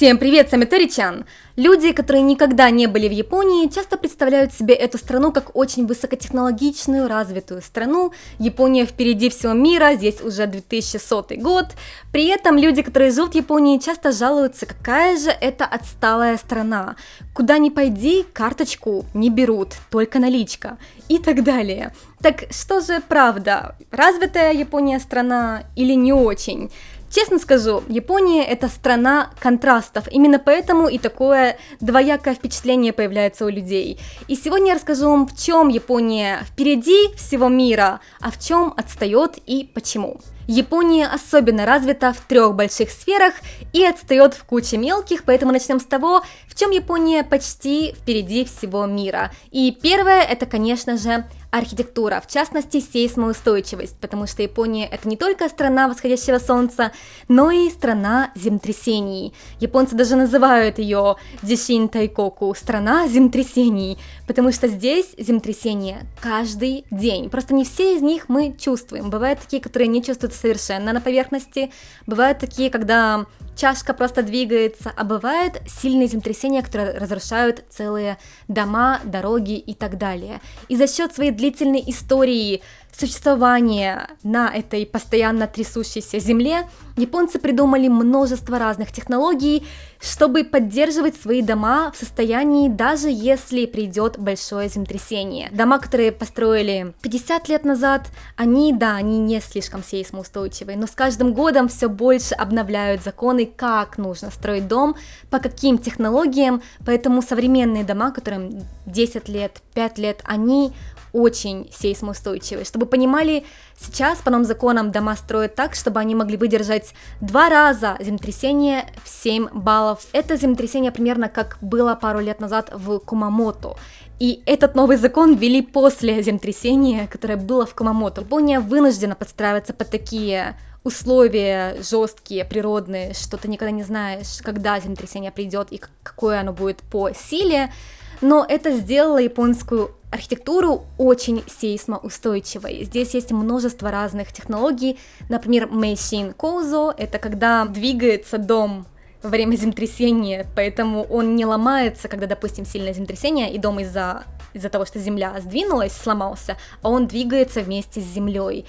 Всем привет, Самитори-чан! Люди, которые никогда не были в Японии, часто представляют себе эту страну как очень высокотехнологичную, развитую страну. Япония впереди всего мира, здесь уже 2100 год. При этом люди, которые живут в Японии, часто жалуются, какая же это отсталая страна. Куда ни пойди, карточку не берут, только наличка и так далее. Так что же правда, развитая Япония страна или не очень? Честно скажу, Япония – это страна контрастов, именно поэтому и такое двоякое впечатление появляется у людей. И сегодня я расскажу вам, в чем Япония впереди всего мира, а в чем отстает и почему. Япония особенно развита в 3 больших сферах и отстает в куче мелких, поэтому начнем с того, в чем Япония почти впереди всего мира. И первое – это, конечно же, архитектура, в частности, сейсмоустойчивость, потому что Япония – это не только страна восходящего солнца, но и страна землетрясений. Японцы даже называют ее Дишин Тайкоку – страна землетрясений, потому что здесь землетрясения каждый день. Просто не все из них мы чувствуем. Бывают такие, которые не чувствуются совершенно на поверхности, бывают такие, когда чашка просто двигается, а бывают сильные землетрясения, которые разрушают целые дома, дороги и так далее. И за счет своей длительной истории существования на этой постоянно трясущейся земле японцы придумали множество разных технологий, чтобы поддерживать свои дома в состоянии, даже если придет большое землетрясение. Дома, которые построили 50 лет назад, они не слишком сейсмоустойчивые, но с каждым годом все больше обновляют законы, как нужно строить дом, по каким технологиям, поэтому современные дома, которым 10 лет, 5 лет, они очень сейсмоустойчивые. Чтобы понимали, сейчас по новым законам дома строят так, чтобы они могли выдержать 2 раза землетрясение в 7 баллов. Это землетрясение примерно как было пару лет назад в Кумамото. И этот новый закон ввели после землетрясения, которое было в Кумамото. Япония вынуждена подстраиваться под такие условия жесткие, природные, что ты никогда не знаешь, когда землетрясение придет и какое оно будет по силе. Но это сделало японскую архитектуру очень сейсмоустойчивой. Здесь есть множество разных технологий, например, Мэйшин Коузо, это когда двигается дом во время землетрясения, поэтому он не ломается, когда, допустим, сильное землетрясение, и дом из-за того, что земля сдвинулась, сломался, а он двигается вместе с землей.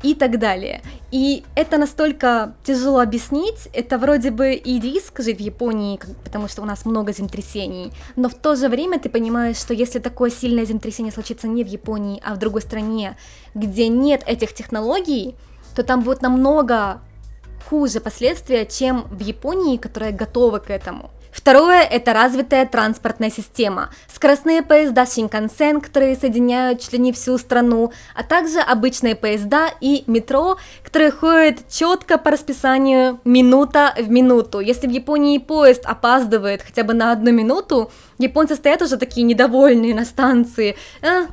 И так далее. И это настолько тяжело объяснить, это вроде бы и риск жить в Японии, потому что у нас много землетрясений, но в то же время ты понимаешь, что если такое сильное землетрясение случится не в Японии, а в другой стране, где нет этих технологий, то там будет намного хуже последствия, чем в Японии, которая готова к этому. Второе – это развитая транспортная система. Скоростные поезда Шинкансен, которые соединяют чуть ли не всю страну, а также обычные поезда и метро, которые ходят четко по расписанию минута в минуту. Если в Японии поезд опаздывает хотя бы на 1 минуту, японцы стоят уже такие недовольные на станции.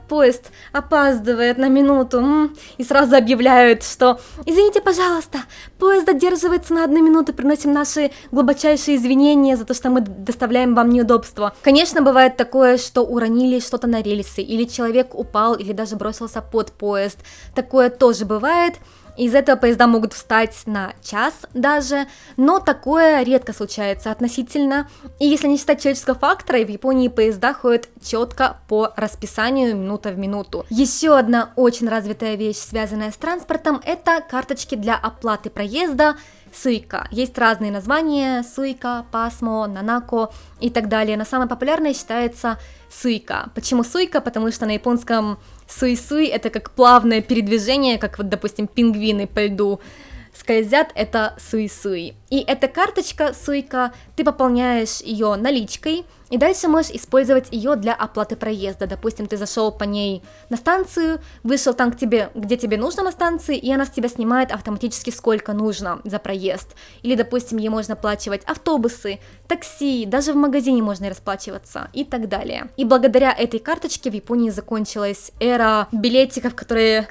Поезд опаздывает на минуту. И сразу объявляют, что «Извините, пожалуйста, поезд задерживается на 1 минуту, приносим наши глубочайшие извинения за то, что мы доставляем вам неудобства». Конечно, бывает такое, что уронили что-то на рельсы, или человек упал, или даже бросился под поезд. Такое тоже бывает. Из этого поезда могут встать на час даже, но такое редко случается относительно. И если не считать человеческого фактора, и в Японии поезда ходят четко по расписанию минута в минуту. Еще одна очень развитая вещь, связанная с транспортом, это карточки для оплаты проезда Суика. Есть разные названия: Суика, Пасмо, Нанако и так далее, но самой популярной считается Суика. Почему Суика? Потому что на японском суй-суй это как плавное передвижение, как вот, допустим, пингвины по льду скользят, это суй-суй. И эта карточка Суика, ты пополняешь ее наличкой, и дальше можешь использовать ее для оплаты проезда. Допустим, ты зашел по ней на станцию, вышел там, где тебе нужно на станции, и она с тебя снимает автоматически сколько нужно за проезд. Или, допустим, ей можно оплачивать автобусы, такси, даже в магазине можно расплачиваться и так далее. И благодаря этой карточке в Японии закончилась эра билетиков, которые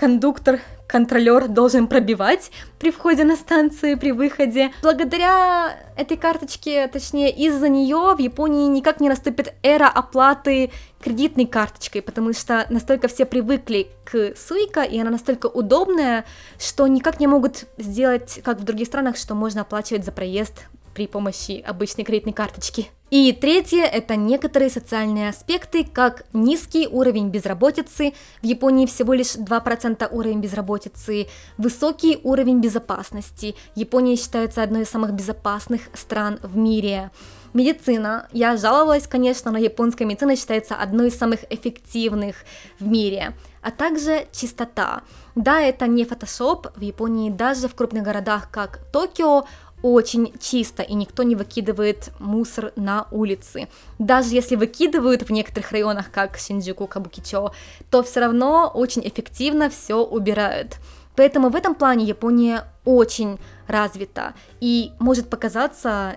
контролер должен пробивать при входе на станцию, при выходе. Благодаря этой карточке, точнее из-за нее в Японии никак не наступит эра оплаты кредитной карточкой, потому что настолько все привыкли к Суика, и она настолько удобная, что никак не могут сделать, как в других странах, что можно оплачивать за проезд при помощи обычной кредитной карточки. И третье – это некоторые социальные аспекты, как низкий уровень безработицы, в Японии всего лишь 2% уровень безработицы, высокий уровень безопасности, Япония считается одной из самых безопасных стран в мире. Медицина, я жаловалась, конечно, но японская медицина считается одной из самых эффективных в мире, а также чистота. Да, это не фотошоп, в Японии даже в крупных городах, как Токио, очень чисто, и никто не выкидывает мусор на улицы. Даже если выкидывают в некоторых районах, как Шинджуку, Кабукичо, то все равно очень эффективно все убирают. Поэтому в этом плане Япония очень развита и может показаться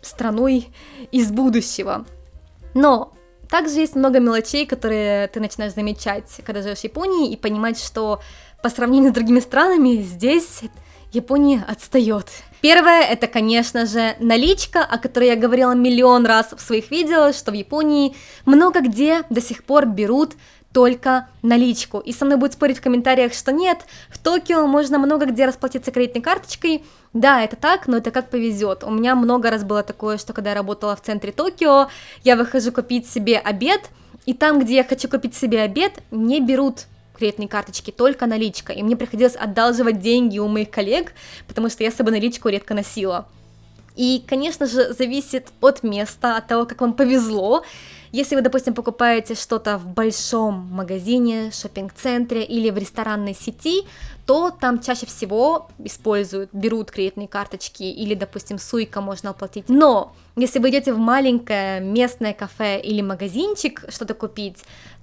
страной из будущего. Но также есть много мелочей, которые ты начинаешь замечать, когда живешь в Японии, и понимать, что по сравнению с другими странами здесь Япония отстает. Первое, это, конечно же, наличка, о которой я говорила миллион раз в своих видео, что в Японии много где до сих пор берут только наличку. И со мной будут спорить в комментариях, что нет, в Токио можно много где расплатиться кредитной карточкой. Да, это так, но это как повезет. У меня много раз было такое, что когда я работала в центре Токио, я выхожу купить себе обед, и там, где я хочу купить себе обед, не берут кредитные карточки, только наличка, и мне приходилось одалживать деньги у моих коллег, потому что я с собой наличку редко носила. И, конечно же, зависит от места, от того, как вам повезло. Если вы, допустим, покупаете что-то в большом магазине, шоппинг-центре или в ресторанной сети, то там чаще всего берут кредитные карточки или, допустим, суйка можно оплатить. Но если вы идете в маленькое местное кафе или магазинчик что-то купить,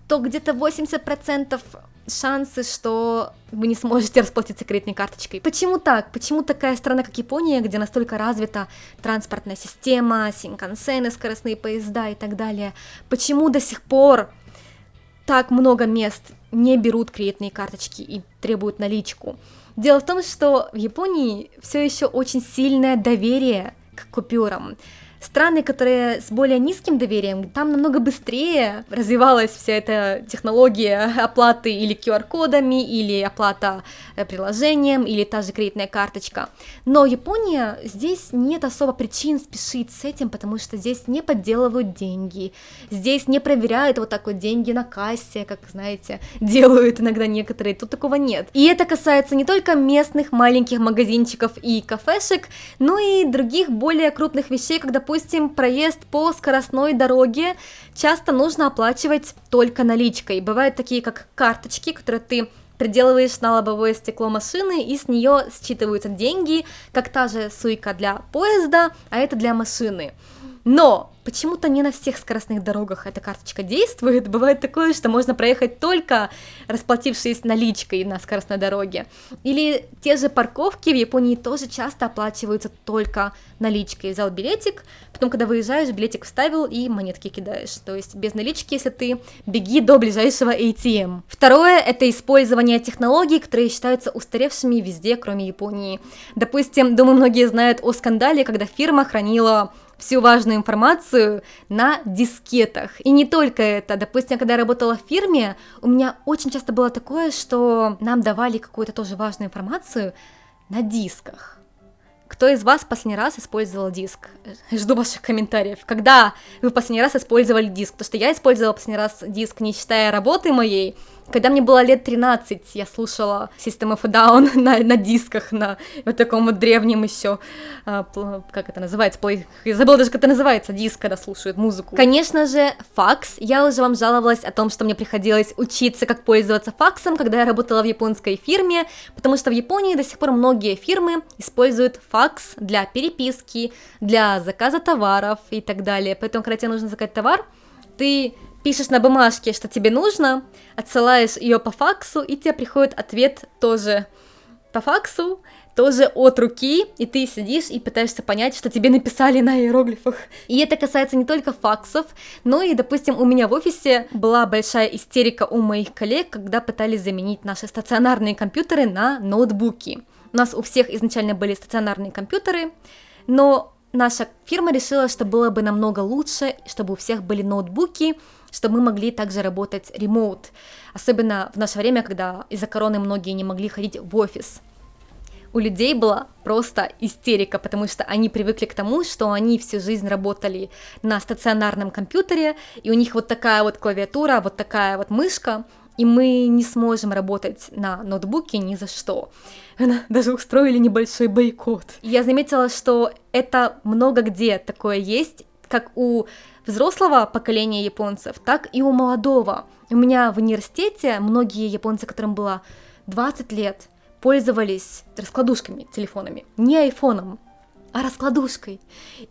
то где-то 80% шансы, что вы не сможете расплатиться кредитной карточкой. Почему так? Почему такая страна, как Япония, где настолько развита транспортная система, синкансены, скоростные поезда и так далее, почему до сих пор так много мест не берут кредитные карточки и требуют наличку? Дело в том, что в Японии все еще очень сильное доверие к купюрам. Страны, которые с более низким доверием, там намного быстрее развивалась вся эта технология оплаты или QR-кодами, или оплата приложением, или та же кредитная карточка. Но Япония, здесь нет особо причин спешить с этим, потому что здесь не подделывают деньги, здесь не проверяют вот так вот деньги на кассе, как, знаете, делают иногда некоторые, тут такого нет. И это касается не только местных маленьких магазинчиков и кафешек, но и других более крупных вещей, как, допустим, проезд по скоростной дороге часто нужно оплачивать только наличкой. Бывают такие, как карточки, которые ты приделываешь на лобовое стекло машины, и с нее считываются деньги, как та же суйка для поезда, а это для машины. Но почему-то не на всех скоростных дорогах эта карточка действует. Бывает такое, что можно проехать только расплатившись наличкой на скоростной дороге. Или те же парковки в Японии тоже часто оплачиваются только наличкой. Взял билетик, потом, когда выезжаешь, билетик вставил и монетки кидаешь. То есть без налички, если ты, беги до ближайшего ATM. Второе – это использование технологий, которые считаются устаревшими везде, кроме Японии. Допустим, думаю, многие знают о скандале, когда фирма хранила всю важную информацию на дискетах. И не только это. Допустим, когда я работала в фирме, у меня очень часто было такое, что нам давали какую-то тоже важную информацию на дисках. Кто из вас в последний раз использовал диск? Жду ваших комментариев. Когда вы в последний раз использовали диск? Потому что я использовала в последний раз диск, не считая работы моей. Когда мне было лет 13, я слушала System of a Down на дисках, на вот таком вот древнем еще, как это называется, я забыла даже, как это называется, диск, когда слушают музыку. Конечно же, факс. Я уже вам жаловалась о том, что мне приходилось учиться, как пользоваться факсом, когда я работала в японской фирме, потому что в Японии до сих пор многие фирмы используют факс для переписки, для заказа товаров и так далее. Поэтому, когда тебе нужно заказать товар, ты пишешь на бумажке, что тебе нужно, отсылаешь ее по факсу, и тебе приходит ответ тоже по факсу, тоже от руки, и ты сидишь и пытаешься понять, что тебе написали на иероглифах. И это касается не только факсов, но и, допустим, у меня в офисе была большая истерика у моих коллег, когда пытались заменить наши стационарные компьютеры на ноутбуки. У нас у всех изначально были стационарные компьютеры, но наша фирма решила, что было бы намного лучше, чтобы у всех были ноутбуки, чтобы мы могли также работать ремоут, особенно в наше время, когда из-за короны многие не могли ходить в офис. у людей была просто истерика, потому что они привыкли к тому, что они всю жизнь работали на стационарном компьютере, и у них вот такая вот клавиатура, вот такая вот мышка, и мы не сможем работать на ноутбуке ни за что. Даже устроили небольшой бойкот. Я заметила, что это много где такое есть, как у взрослого поколения японцев, так и у молодого. У меня в университете многие японцы, которым было 20 лет, пользовались раскладушками, телефонами, не айфоном, а раскладушкой.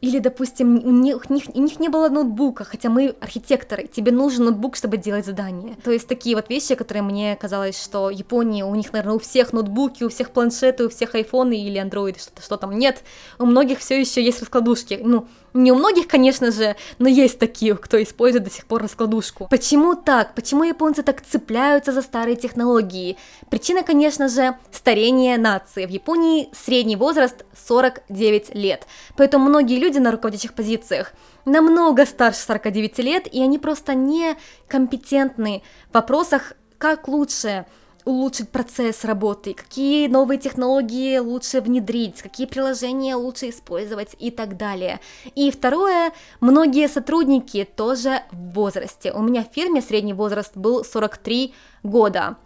Или, допустим, у них не было ноутбука, хотя мы архитекторы, тебе нужен ноутбук, чтобы делать задания. То есть такие вот вещи, которые мне казалось, что Япония, у них, наверное, у всех ноутбуки, у всех планшеты, у всех айфоны или андроиды, что там нет. У многих все еще есть раскладушки. Ну, не у многих, конечно же, но есть такие, кто использует до сих пор раскладушку. Почему так? Почему японцы так цепляются за старые технологии? Причина, конечно же, старение нации. В Японии средний возраст 49 лет. Поэтому многие люди на руководящих позициях намного старше 49 лет, и они просто некомпетентны в вопросах, как лучше улучшить процесс работы, какие новые технологии лучше внедрить, какие приложения лучше использовать и так далее. И второе, многие сотрудники тоже в возрасте. У меня в фирме средний возраст был 43 года.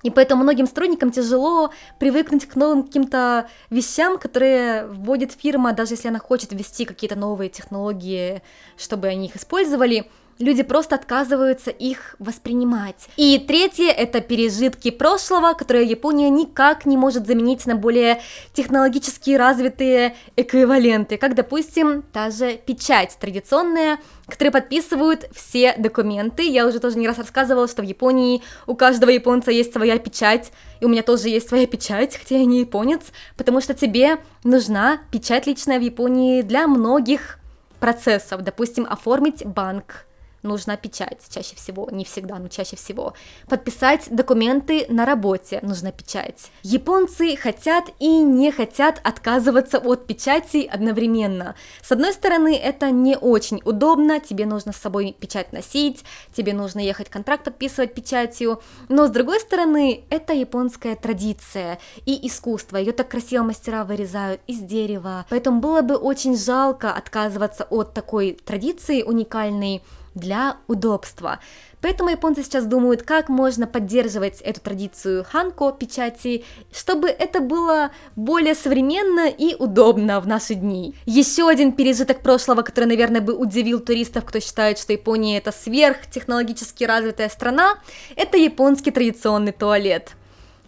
И поэтому многим сотрудникам тяжело привыкнуть к новым каким-то вещам, которые вводит фирма, даже если она хочет ввести какие-то новые технологии, чтобы они их использовали. Люди просто отказываются их воспринимать. И третье — это пережитки прошлого, которые Япония никак не может заменить на более технологически развитые эквиваленты, как, допустим, та же печать традиционная, которые подписывают все документы. Я уже тоже не раз рассказывала, что в Японии у каждого японца есть своя печать, и у меня тоже есть своя печать, хотя я не японец, потому что тебе нужна печать личная в Японии для многих процессов, допустим, оформить банк. Нужна печать, чаще всего, не всегда, но чаще всего. Подписать документы на работе, нужна печать. Японцы хотят и не хотят отказываться от печати одновременно. С одной стороны, это не очень удобно, тебе нужно с собой печать носить, тебе нужно ехать контракт подписывать печатью, но с другой стороны, это японская традиция и искусство, ее так красиво мастера вырезают из дерева, поэтому было бы очень жалко отказываться от такой традиции уникальной, для удобства. Поэтому японцы сейчас думают, как можно поддерживать эту традицию ханко, печати, чтобы это было более современно и удобно в наши дни. Еще один пережиток прошлого, который, наверное, бы удивил туристов, кто считает, что Япония — это сверхтехнологически развитая страна, это японский традиционный туалет.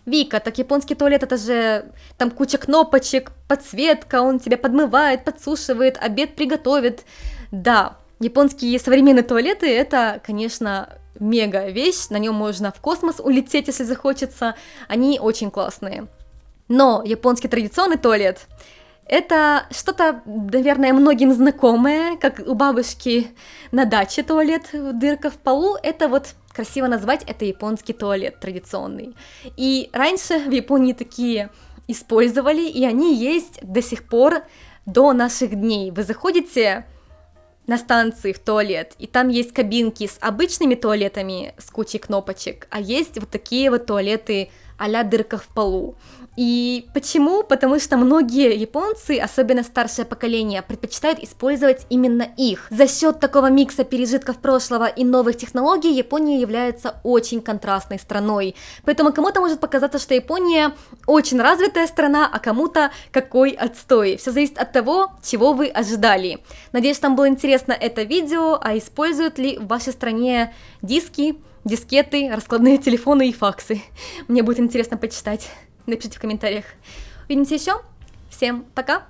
Вика, так японский туалет — это же там куча кнопочек, подсветка, он тебя подмывает, подсушивает, обед приготовит. Да, японские современные туалеты — это, конечно, мега вещь, на нем можно в космос улететь, если захочется, они очень классные. Но японский традиционный туалет — это что-то, наверное, многим знакомое, как у бабушки на даче туалет, дырка в полу, это вот красиво назвать, это японский туалет традиционный. И раньше в Японии такие использовали, и они есть до сих пор, до наших дней. Вы заходите на станции в туалет, и там есть кабинки с обычными туалетами, с кучей кнопочек, а есть вот такие вот туалеты а-ля дырка в полу. И почему? Потому что многие японцы, особенно старшее поколение, предпочитают использовать именно их. За счет такого микса пережитков прошлого и новых технологий Япония является очень контрастной страной. Поэтому кому-то может показаться, что Япония очень развитая страна, а кому-то какой отстой. Все зависит от того, чего вы ожидали. Надеюсь, что вам было интересно это видео, а используют ли в вашей стране диски, дискеты, раскладные телефоны и факсы. Мне будет интересно почитать. Напишите в комментариях. Увидимся еще. Всем пока!